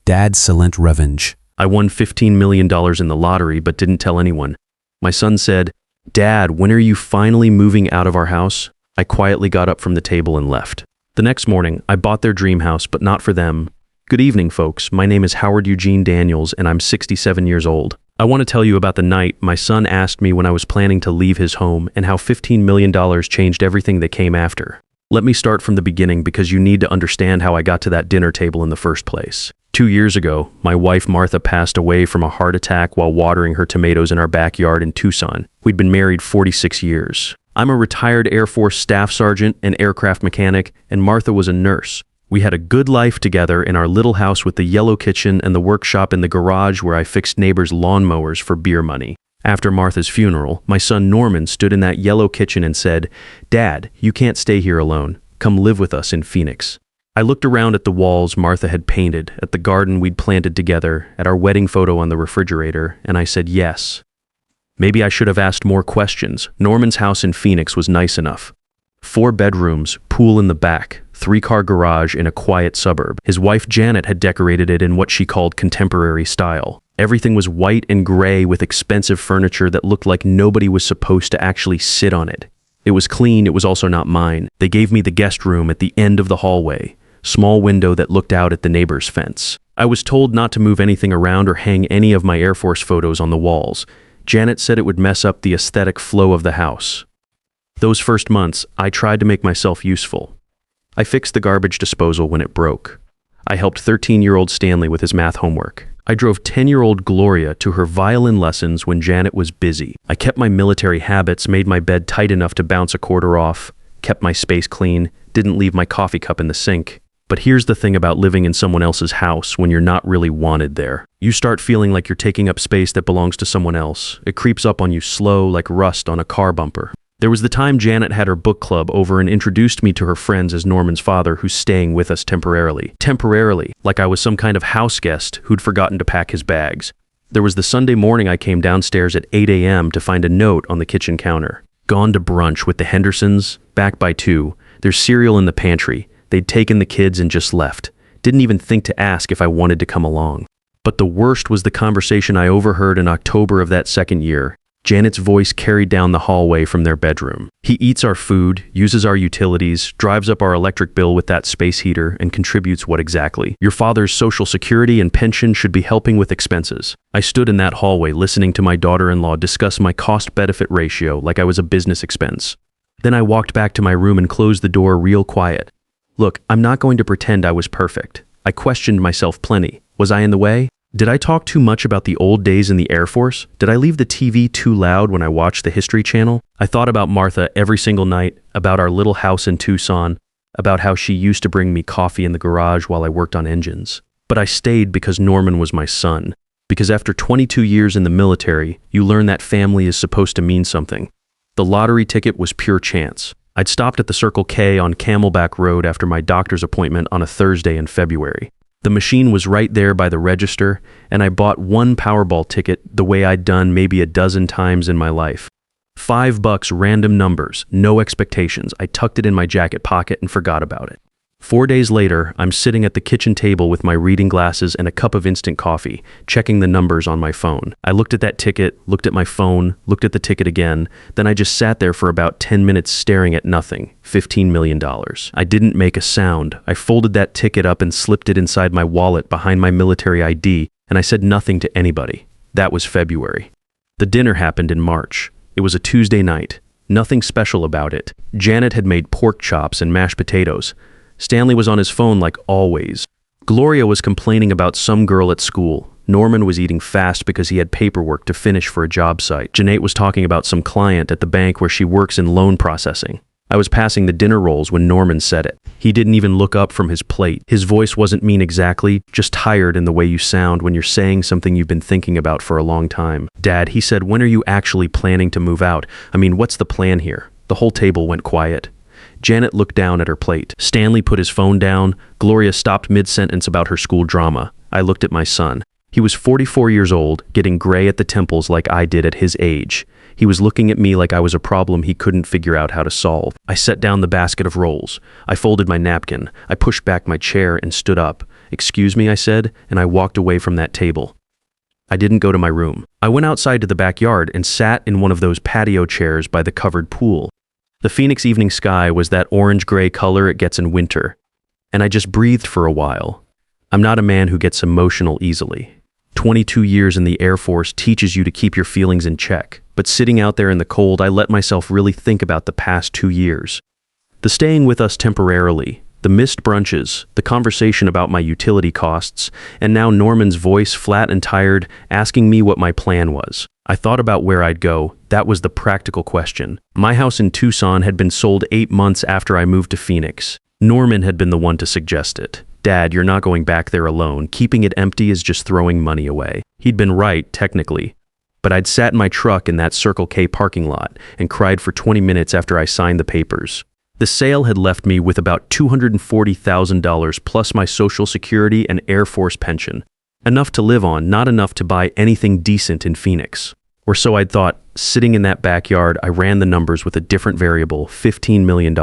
Dad's silent revenge. I won $15 million in the lottery but didn't tell anyone. My son said, "Dad, when are you finally moving out of our house?" I quietly got up from the table and left. The next morning, I bought their dream house, but not for them. Good evening, folks. My name is Howard Eugene Daniels, and I'm 67 years old. I want to tell you about the night my son asked me when I was planning to leave his home and how $15 million changed everything that came after. Let me start from the beginning because you need to understand how I got to that dinner table in the first place. 2 years ago, my wife Martha passed away from a heart attack while watering her tomatoes in our backyard in Tucson. We'd been married 46 years. I'm a retired Air Force staff sergeant and aircraft mechanic, and Martha was a nurse. We had a good life together in our little house with the yellow kitchen and the workshop in the garage where I fixed neighbors' lawnmowers for beer money. After Martha's funeral, my son Norman stood in that yellow kitchen and said, "Dad, you can't stay here alone. Come live with us in Phoenix." I looked around at the walls Martha had painted, at the garden we'd planted together, at our wedding photo on the refrigerator, and I said yes. Maybe I should have asked more questions. Norman's house in Phoenix was nice enough. 4 bedrooms, pool in the back, 3-car garage in a quiet suburb. His wife Janet had decorated it in what she called contemporary style. Everything was white and gray with expensive furniture that looked like nobody was supposed to actually sit on it. It was clean, it was also not mine. They gave me the guest room at the end of the hallway, small window that looked out at the neighbor's fence. I was told not to move anything around or hang any of my Air Force photos on the walls. Janet said it would mess up the aesthetic flow of the house. Those first months, I tried to make myself useful. I fixed the garbage disposal when it broke. I helped 13-year-old Stanley with his math homework. I drove 10-year-old Gloria to her violin lessons when Janet was busy. I kept my military habits, made my bed tight enough to bounce a quarter off, kept my space clean, didn't leave my coffee cup in the sink. But here's the thing about living in someone else's house when you're not really wanted there. You start feeling like you're taking up space that belongs to someone else. It creeps up on you slow, like rust on a car bumper. There was the time Janet had her book club over and introduced me to her friends as Norman's father, who's staying with us temporarily. Temporarily, like I was some kind of house guest who'd forgotten to pack his bags. There was the Sunday morning I came downstairs at 8 a.m. to find a note on the kitchen counter. "Gone to brunch with the Hendersons, back by 2. There's cereal in the pantry. They'd taken the kids and just left. Didn't even think to ask if I wanted to come along." But the worst was the conversation I overheard in October of that second year. Janet's voice carried down the hallway from their bedroom. "He eats our food, uses our utilities, drives up our electric bill with that space heater, and contributes what exactly? Your father's Social Security and pension should be helping with expenses." I stood in that hallway listening to my daughter-in-law discuss my cost-benefit ratio like I was a business expense. Then I walked back to my room and closed the door real quiet. Look, I'm not going to pretend I was perfect. I questioned myself plenty. Was I in the way? Did I talk too much about the old days in the Air Force? Did I leave the TV too loud when I watched the History Channel? I thought about Martha every single night, about our little house in Tucson, about how she used to bring me coffee in the garage while I worked on engines. But I stayed because Norman was my son. Because after 22 years in the military, you learn that family is supposed to mean something. The lottery ticket was pure chance. I'd stopped at the Circle K on Camelback Road after my doctor's appointment on a Thursday in February. The machine was right there by the register, and I bought one Powerball ticket the way I'd done maybe a dozen times in my life. $5 random numbers, no expectations. I tucked it in my jacket pocket and forgot about it. 4 days later, I'm sitting at the kitchen table with my reading glasses and a cup of instant coffee, checking the numbers on my phone. I looked at that ticket, looked at my phone, looked at the ticket again, then I just sat there for about 10 minutes staring at nothing. $15 million. I didn't make a sound. I folded that ticket up and slipped it inside my wallet behind my military ID, and I said nothing to anybody. That was February. The dinner happened in March. It was a Tuesday night. Nothing special about it. Janet had made pork chops and mashed potatoes. Stanley was on his phone like always. Gloria was complaining about some girl at school. Norman was eating fast because he had paperwork to finish for a job site. Jeanette was talking about some client at the bank where she works in loan processing. I was passing the dinner rolls when Norman said it. He didn't even look up from his plate. His voice wasn't mean exactly, just tired in the way you sound when you're saying something you've been thinking about for a long time. "Dad," he said, "when are you actually planning to move out? I mean, what's the plan here?" The whole table went quiet. Janet looked down at her plate. Stanley put his phone down. Gloria stopped mid-sentence about her school drama. I looked at my son. He was 44 years old, getting gray at the temples like I did at his age. He was looking at me like I was a problem he couldn't figure out how to solve. I set down the basket of rolls. I folded my napkin. I pushed back my chair and stood up. "Excuse me," I said, and I walked away from that table. I didn't go to my room. I went outside to the backyard and sat in one of those patio chairs by the covered pool. The Phoenix evening sky was that orange-gray color it gets in winter, and I just breathed for a while. I'm not a man who gets emotional easily. 22 years in the Air Force teaches you to keep your feelings in check, but sitting out there in the cold, I let myself really think about the past 2 years. The staying with us temporarily, the missed brunches, the conversation about my utility costs, and now Norman's voice, flat and tired, asking me what my plan was. I thought about where I'd go. That was the practical question. My house in Tucson had been sold 8 months after I moved to Phoenix. Norman had been the one to suggest it. "Dad, you're not going back there alone. Keeping it empty is just throwing money away." He'd been right, technically. But I'd sat in my truck in that Circle K parking lot and cried for 20 minutes after I signed the papers. The sale had left me with about $240,000 plus my Social Security and Air Force pension. Enough to live on, not enough to buy anything decent in Phoenix. Or so I'd thought. Sitting in that backyard, I ran the numbers with a different variable, $15 million.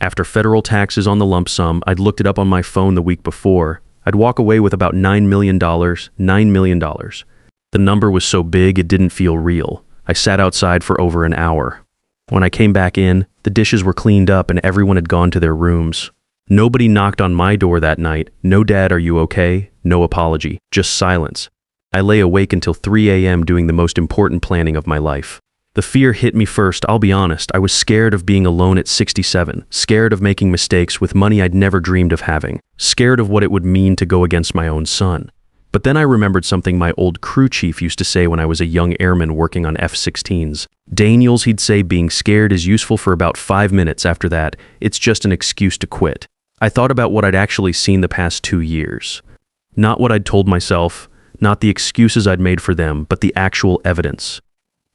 After federal taxes on the lump sum, I'd looked it up on my phone the week before. I'd walk away with about $9 million, $9 million. The number was so big it didn't feel real. I sat outside for over an hour. When I came back in, the dishes were cleaned up and everyone had gone to their rooms. Nobody knocked on my door that night. No "Dad, are you okay?" No apology, just silence. I lay awake until 3 a.m. doing the most important planning of my life. The fear hit me first, I'll be honest. I was scared of being alone at 67, scared of making mistakes with money I'd never dreamed of having, scared of what it would mean to go against my own son. But then I remembered something my old crew chief used to say when I was a young airman working on F-16s. Daniels, he'd say, being scared is useful for about 5 minutes. After that, it's just an excuse to quit. I thought about what I'd actually seen the past 2 years. Not what I'd told myself, not the excuses I'd made for them, but the actual evidence.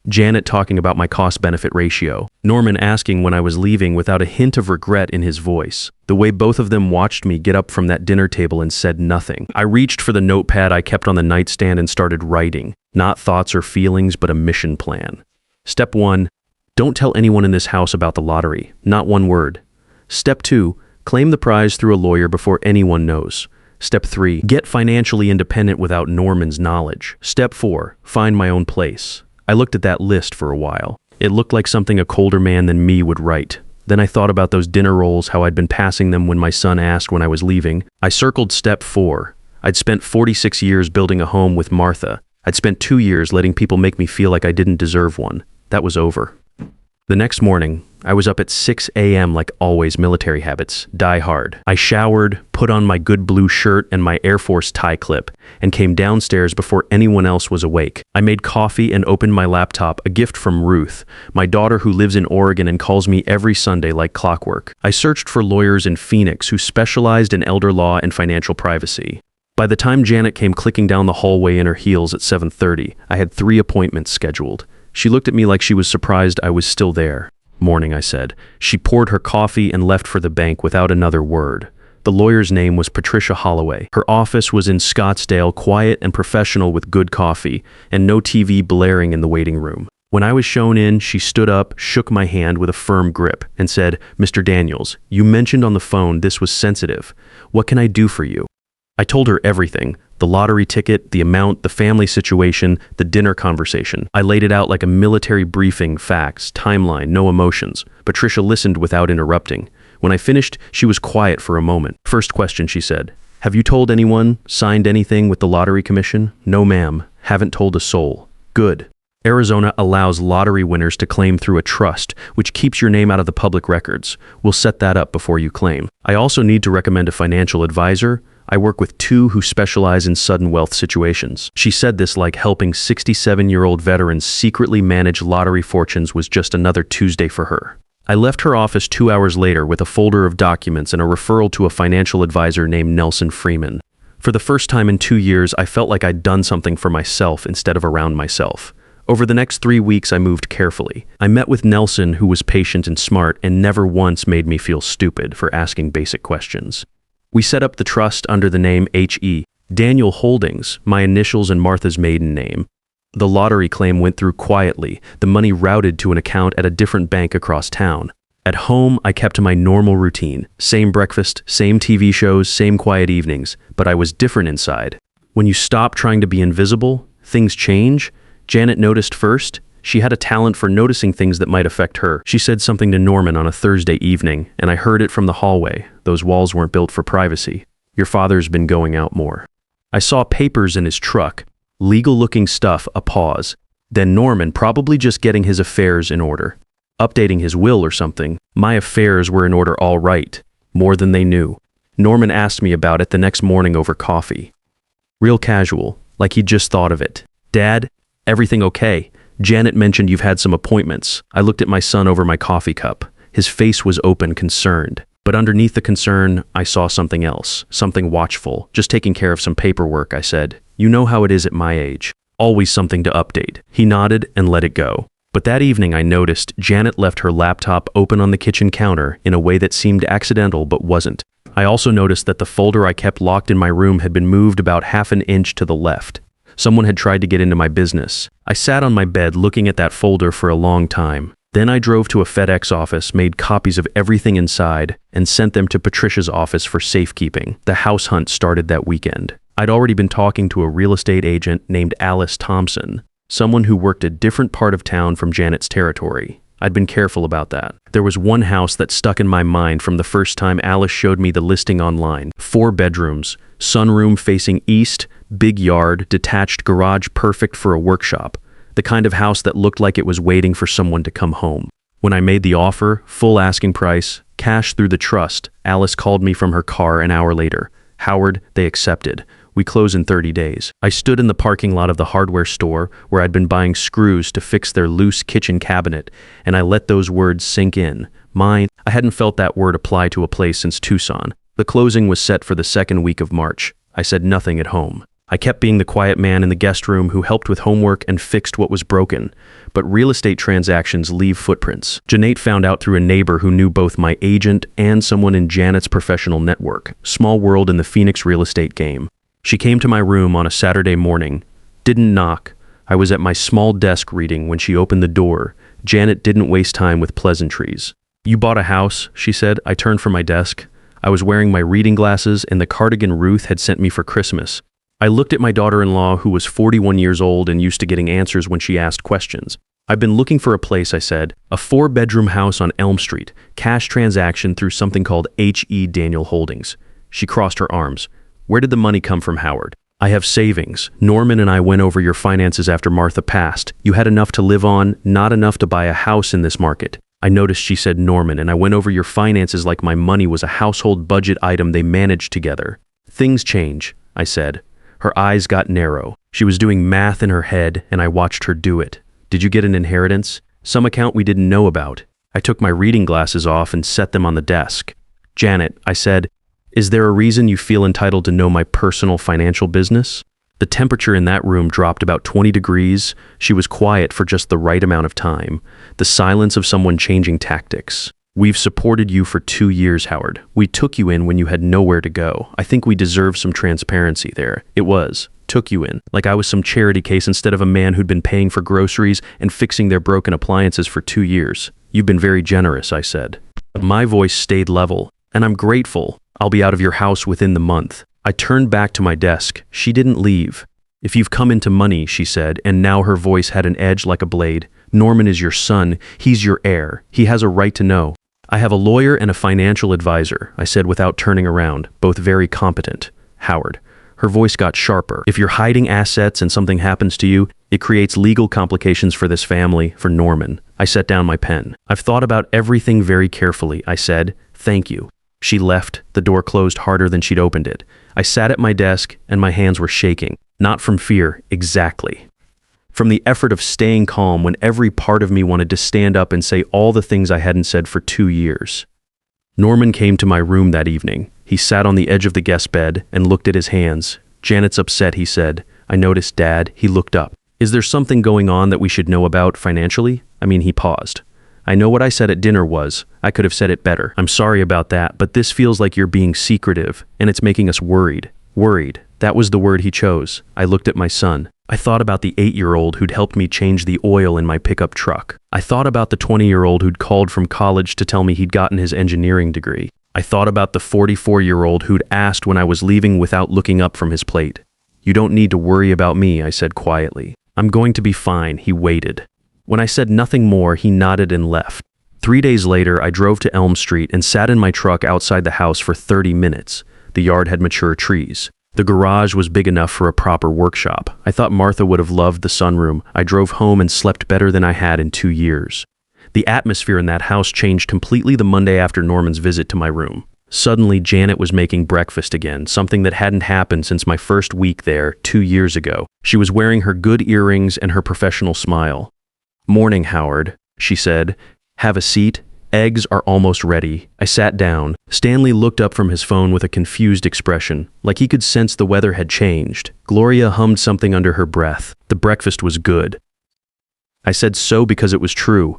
Janet talking about my cost-benefit ratio. Norman asking when I was leaving without a hint of regret in his voice. The way both of them watched me get up from that dinner table and said nothing. I reached for the notepad I kept on the nightstand and started writing. Not thoughts or feelings, but a mission plan. Step 1, don't tell anyone in this house about the lottery. Not one word. Step 2, claim the prize through a lawyer before anyone knows. Step 3, get financially independent without Norman's knowledge. Step 4, find my own place. I looked at that list for a while. It looked like something a colder man than me would write. Then I thought about those dinner rolls, how I'd been passing them when my son asked when I was leaving. I circled step 4. I'd spent 46 years building a home with Martha. I'd spent 2 years letting people make me feel like I didn't deserve one. That was over. The next morning, I was up at 6 a.m. like always, military habits, die hard. I showered, put on my good blue shirt and my Air Force tie clip, and came downstairs before anyone else was awake. I made coffee and opened my laptop, a gift from Ruth, my daughter who lives in Oregon and calls me every Sunday like clockwork. I searched for lawyers in Phoenix who specialized in elder law and financial privacy. By the time Janet came clicking down the hallway in her heels at 7:30, I had 3 appointments scheduled. She looked at me like she was surprised I was still there. "Morning," I said. She poured her coffee and left for the bank without another word. The lawyer's name was Patricia Holloway. Her office was in Scottsdale, quiet and professional with good coffee, and no TV blaring in the waiting room. When I was shown in, she stood up, shook my hand with a firm grip, and said, "Mr. Daniels, you mentioned on the phone this was sensitive. What can I do for you?" I told her everything. The lottery ticket, the amount, the family situation, the dinner conversation. I laid it out like a military briefing, facts, timeline, no emotions. Patricia listened without interrupting. When I finished, she was quiet for a moment. "First question," she said. "Have you told anyone, signed anything with the Lottery Commission?" "No, ma'am. Haven't told a soul." "Good. Arizona allows lottery winners to claim through a trust, which keeps your name out of the public records. We'll set that up before you claim. I also need to recommend a financial advisor. I work with 2 who specialize in sudden wealth situations." She said this like helping 67-year-old veterans secretly manage lottery fortunes was just another Tuesday for her. I left her office 2 hours later with a folder of documents and a referral to a financial advisor named Nelson Freeman. For the first time in 2 years, I felt like I'd done something for myself instead of around myself. Over the next 3 weeks, I moved carefully. I met with Nelson, who was patient and smart and never once made me feel stupid for asking basic questions. We set up the trust under the name H.E. Daniel Holdings, my initials and Martha's maiden name. The lottery claim went through quietly, the money routed to an account at a different bank across town. At home, I kept to my normal routine. Same breakfast, same TV shows, same quiet evenings, but I was different inside. When you stop trying to be invisible, things change. Janet noticed first. She had a talent for noticing things that might affect her. She said something to Norman on a Thursday evening, and I heard it from the hallway. Those walls weren't built for privacy. Your father's been going out more. I saw papers in his truck. Legal-looking stuff, a pause. Then Norman, probably just getting his affairs in order. Updating his will or something. My affairs were in order all right. More than they knew. Norman asked me about it the next morning over coffee. Real casual, like he'd just thought of it. Dad, everything okay? Janet mentioned you've had some appointments. I looked at my son over my coffee cup. His face was open, concerned. But underneath the concern, I saw something else, something watchful. Just taking care of some paperwork, I said. You know how it is at my age. Always something to update. He nodded and let it go. But that evening I noticed Janet left her laptop open on the kitchen counter in a way that seemed accidental but wasn't. I also noticed that the folder I kept locked in my room had been moved about half an inch to the left. Someone had tried to get into my business. I sat on my bed looking at that folder for a long time. Then I drove to a FedEx office, made copies of everything inside, and sent them to Patricia's office for safekeeping. The house hunt started that weekend. I'd already been talking to a real estate agent named Alice Thompson, someone who worked a different part of town from Janet's territory. I'd been careful about that. There was one house that stuck in my mind from the first time Alice showed me the listing online. 4 bedrooms, sunroom facing east, big yard, detached garage perfect for a workshop. The kind of house that looked like it was waiting for someone to come home. When I made the offer, full asking price, cash through the trust, Alice called me from her car an hour later. Howard, they accepted. We close in 30 days. I stood in the parking lot of the hardware store where I'd been buying screws to fix their loose kitchen cabinet, and I let those words sink in. Mine. I hadn't felt that word apply to a place since Tucson. The closing was set for the second week of March. I said nothing at home. I kept being the quiet man in the guest room who helped with homework and fixed what was broken. But real estate transactions leave footprints. Janet found out through a neighbor who knew both my agent and someone in Janet's professional network. Small world in the Phoenix real estate game. She came to my room on a Saturday morning. Didn't knock. I was at my small desk reading when she opened the door. Janet didn't waste time with pleasantries. You bought a house, she said. I turned from my desk. I was wearing my reading glasses and the cardigan Ruth had sent me for Christmas. I looked at my daughter-in-law, who was 41 years old and used to getting answers when she asked questions. I've been looking for a place, I said. A 4-bedroom house on Elm Street. Cash transaction through something called H.E. Daniel Holdings. She crossed her arms. Where did the money come from, Howard? I have savings. Norman and I went over your finances after Martha passed. You had enough to live on, not enough to buy a house in this market. I noticed she said Norman, and I went over your finances like my money was a household budget item they managed together. Things change, I said. Her eyes got narrow. She was doing math in her head, and I watched her do it. Did you get an inheritance? Some account we didn't know about. I took my reading glasses off and set them on the desk. Janet, I said, is there a reason you feel entitled to know my personal financial business? The temperature in that room dropped about 20 degrees. She was quiet for just the right amount of time. The silence of someone changing tactics. We've supported you for 2 years, Howard. We took you in when you had nowhere to go. I think we deserve some transparency there. It was. Took you in. Like I was some charity case instead of a man who'd been paying for groceries and fixing their broken appliances for 2 years. You've been very generous, I said. My voice stayed level. And I'm grateful. I'll be out of your house within the month. I turned back to my desk. She didn't leave. If you've come into money, she said, and now her voice had an edge like a blade. Norman is your son. He's your heir. He has a right to know. I have a lawyer and a financial advisor, I said without turning around, both very competent. Howard. Her voice got sharper. If you're hiding assets and something happens to you, it creates legal complications for this family, for Norman. I set down my pen. I've thought about everything very carefully, I said. Thank you. She left. The door closed harder than she'd opened it. I sat at my desk and my hands were shaking. Not from fear, exactly. From the effort of staying calm when every part of me wanted to stand up and say all the things I hadn't said for 2 years. Norman came to my room that evening. He sat on the edge of the guest bed and looked at his hands. Janet's upset, he said. I noticed, Dad. He looked up. Is there something going on that we should know about financially? He paused. I know what I said at dinner was. I could have said it better. I'm sorry about that, but this feels like you're being secretive, and it's making us worried. Worried. That was the word he chose. I looked at my son. I thought about the 8-year-old who'd helped me change the oil in my pickup truck. I thought about the 20-year-old who'd called from college to tell me he'd gotten his engineering degree. I thought about the 44-year-old who'd asked when I was leaving without looking up from his plate. "You don't need to worry about me," I said quietly. "I'm going to be fine." He waited. When I said nothing more, he nodded and left. 3 days later, I drove to Elm Street and sat in my truck outside the house for 30 minutes. The yard had mature trees. The garage was big enough for a proper workshop. I thought Martha would have loved the sunroom. I drove home and slept better than I had in 2 years. The atmosphere in that house changed completely the Monday after Norman's visit to my room. Suddenly, Janet was making breakfast again, something that hadn't happened since my first week there 2 years ago. She was wearing her good earrings and her professional smile. "Morning, Howard," she said. "Have a seat. Eggs are almost ready." I sat down. Stanley looked up from his phone with a confused expression, like he could sense the weather had changed. Gloria hummed something under her breath. The breakfast was good. I said so because it was true.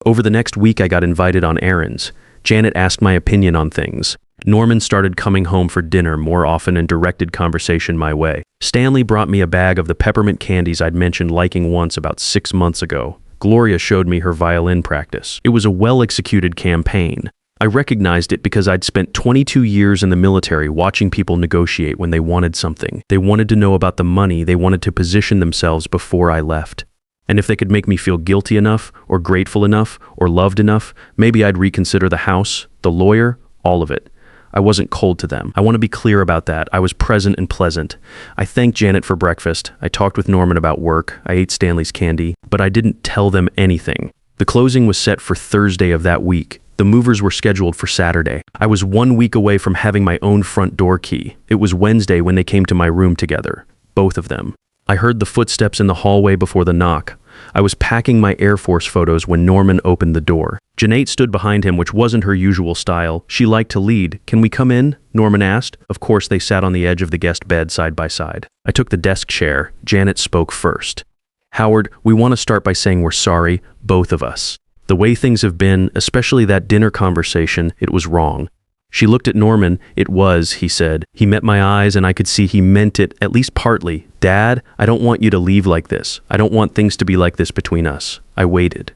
Over the next week, I got invited on errands. Janet asked my opinion on things. Norman started coming home for dinner more often and directed conversation my way. Stanley brought me a bag of the peppermint candies I'd mentioned liking once about 6 months ago. Gloria showed me her violin practice. It was a well-executed campaign. I recognized it because I'd spent 22 years in the military watching people negotiate when they wanted something. They wanted to know about the money. They wanted to position themselves before I left. And if they could make me feel guilty enough, or grateful enough, or loved enough, maybe I'd reconsider the house, the lawyer, all of it. I wasn't cold to them. I want to be clear about that. I was present and pleasant. I thanked Janet for breakfast. I talked with Norman about work. I ate Stanley's candy, but I didn't tell them anything. The closing was set for Thursday of that week. The movers were scheduled for Saturday. I was 1 week away from having my own front door key. It was Wednesday when they came to my room together. Both of them. I heard the footsteps in the hallway before the knock. I was packing my Air Force photos when Norman opened the door. Janet stood behind him, which wasn't her usual style. She liked to lead. "Can we come in?" Norman asked. Of course, they sat on the edge of the guest bed side by side. I took the desk chair. Janet spoke first. "Howard, we want to start by saying we're sorry, both of us. The way things have been, especially that dinner conversation, it was wrong." She looked at Norman. "It was," he said. He met my eyes and I could see he meant it, at least partly. "Dad, I don't want you to leave like this. I don't want things to be like this between us." I waited.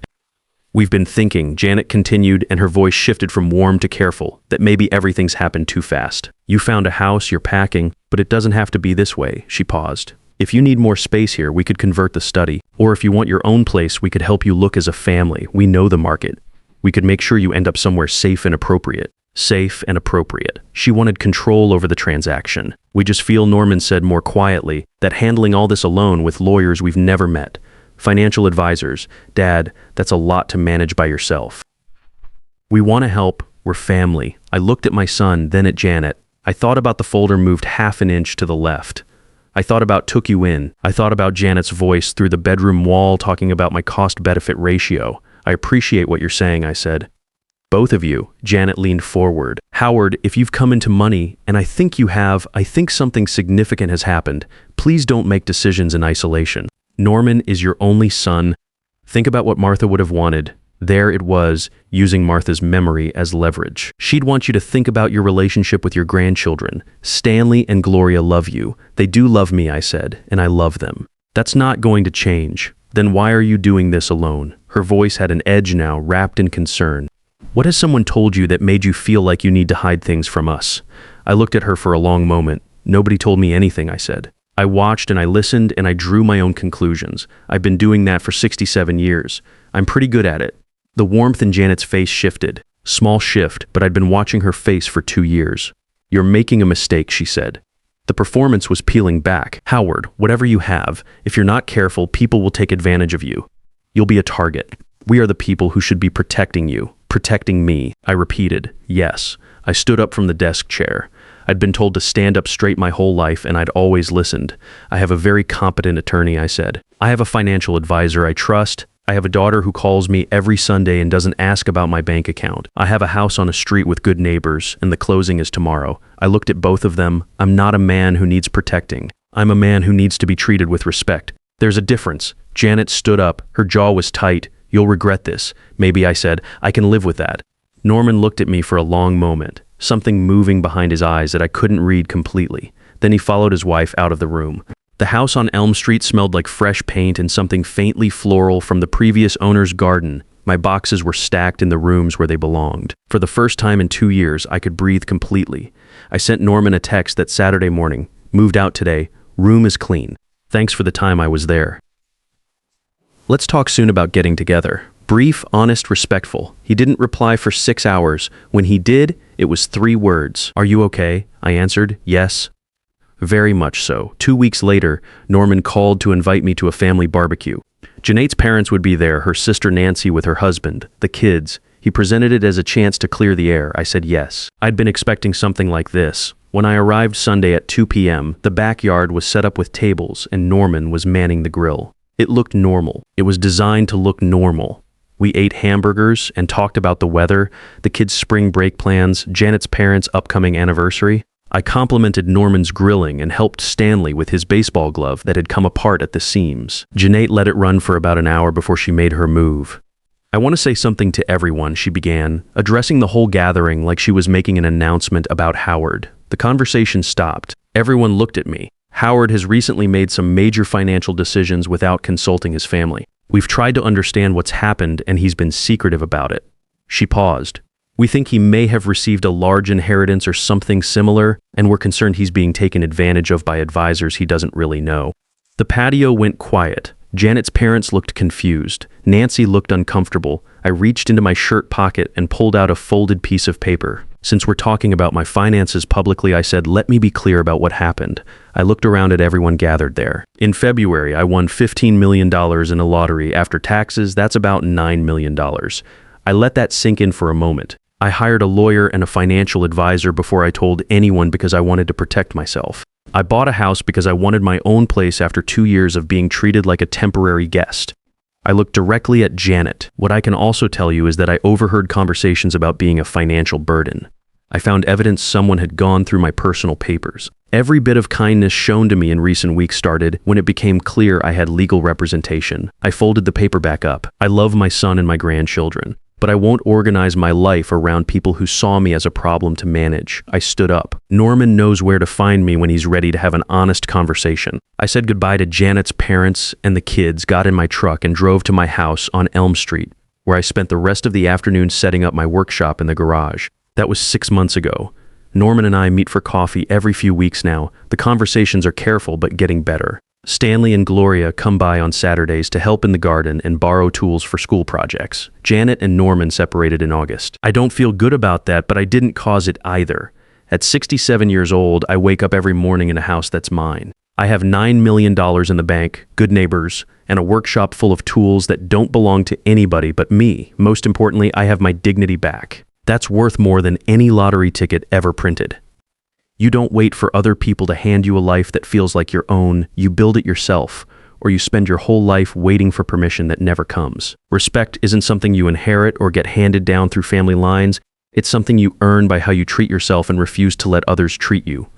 "We've been thinking," Janet continued, and her voice shifted from warm to careful, "that maybe everything's happened too fast. You found a house, you're packing, but it doesn't have to be this way." She paused. "If you need more space here, we could convert the study. Or if you want your own place, we could help you look as a family. We know the market. We could make sure you end up somewhere safe and appropriate." Safe and appropriate. She wanted control over the transaction. "We just feel," Norman said more quietly, "that handling all this alone with lawyers we've never met, financial advisors, Dad, that's a lot to manage by yourself. We want to help. We're family." I looked at my son, then at Janet. I thought about the folder moved half an inch to the left. I thought about "took you in." I thought about Janet's voice through the bedroom wall talking about my cost-benefit ratio. "I appreciate what you're saying," I said. "Both of you," Janet leaned forward. "Howard, if you've come into money, and I think you have, I think something significant has happened. Please don't make decisions in isolation. Norman is your only son. Think about what Martha would have wanted. There it was, using Martha's memory as leverage. She'd want you to think about your relationship with your grandchildren. Stanley and Gloria love you. They do love me," I said, "and I love them. That's not going to change. Then why are you doing this alone?" Her voice had an edge now, wrapped in concern. "What has someone told you that made you feel like you need to hide things from us?" I looked at her for a long moment. "Nobody told me anything," I said. I watched and I listened and I drew my own conclusions. I've been doing that for 67 years. I'm pretty good at it. The warmth in Janet's face shifted. Small shift, but I'd been watching her face for 2 years. "You're making a mistake," she said. The performance was peeling back. "Howard, whatever you have, if you're not careful, people will take advantage of you. You'll be a target. We are the people who should be protecting you. Protecting me." I repeated, "Yes." I stood up from the desk chair. I'd been told to stand up straight my whole life, and I'd always listened. "I have a very competent attorney," I said. "I have a financial advisor I trust. I have a daughter who calls me every Sunday and doesn't ask about my bank account. I have a house on a street with good neighbors, and the closing is tomorrow." I looked at both of them. "I'm not a man who needs protecting. I'm a man who needs to be treated with respect. There's a difference." Janet stood up. Her jaw was tight. "You'll regret this." "Maybe," I said. "I can live with that." Norman looked at me for a long moment, something moving behind his eyes that I couldn't read completely. Then he followed his wife out of the room. The house on Elm Street smelled like fresh paint and something faintly floral from the previous owner's garden. My boxes were stacked in the rooms where they belonged. For the first time in 2 years, I could breathe completely. I sent Norman a text that Saturday morning. Moved out today. Room is clean. Thanks for the time I was there. Let's talk soon about getting together. Brief, honest, respectful. He didn't reply for 6 hours. When he did, it was 3 words. Are you okay? I answered, yes. Very much so. 2 weeks later, Norman called to invite me to a family barbecue. Janate's parents would be there, her sister Nancy with her husband, the kids. He presented it as a chance to clear the air. I said yes. I'd been expecting something like this. When I arrived Sunday at 2 p.m., the backyard was set up with tables and Norman was manning the grill. It looked normal. It was designed to look normal. We ate hamburgers and talked about the weather, the kids' spring break plans, Janet's parents' upcoming anniversary. I complimented Norman's grilling and helped Stanley with his baseball glove that had come apart at the seams. Janate let it run for about an hour before she made her move. I want to say something to everyone, she began, addressing the whole gathering like she was making an announcement about Howard. The conversation stopped. Everyone looked at me. Howard has recently made some major financial decisions without consulting his family. We've tried to understand what's happened and he's been secretive about it. She paused. We think he may have received a large inheritance or something similar, and we're concerned he's being taken advantage of by advisors he doesn't really know. The patio went quiet. Janet's parents looked confused. Nancy looked uncomfortable. I reached into my shirt pocket and pulled out a folded piece of paper. Since we're talking about my finances publicly, I said, let me be clear about what happened. I looked around at everyone gathered there. In February, I won $15 million in a lottery. After taxes, that's about $9 million. I let that sink in for a moment. I hired a lawyer and a financial advisor before I told anyone because I wanted to protect myself. I bought a house because I wanted my own place after 2 years of being treated like a temporary guest. I looked directly at Janet. What I can also tell you is that I overheard conversations about being a financial burden. I found evidence someone had gone through my personal papers. Every bit of kindness shown to me in recent weeks started when it became clear I had legal representation. I folded the paper back up. I love my son and my grandchildren, but I won't organize my life around people who saw me as a problem to manage. I stood up. Norman knows where to find me when he's ready to have an honest conversation. I said goodbye to Janet's parents and the kids, got in my truck and drove to my house on Elm Street, where I spent the rest of the afternoon setting up my workshop in the garage. That was 6 months ago. Norman and I meet for coffee every few weeks now. The conversations are careful but getting better. Stanley and Gloria come by on Saturdays to help in the garden and borrow tools for school projects. Janet and Norman separated in August. I don't feel good about that, but I didn't cause it either. At 67 years old, I wake up every morning in a house that's mine. I have $9 million in the bank, good neighbors, and a workshop full of tools that don't belong to anybody but me. Most importantly, I have my dignity back. That's worth more than any lottery ticket ever printed. You don't wait for other people to hand you a life that feels like your own. You build it yourself, or you spend your whole life waiting for permission that never comes. Respect isn't something you inherit or get handed down through family lines. It's something you earn by how you treat yourself and refuse to let others treat you.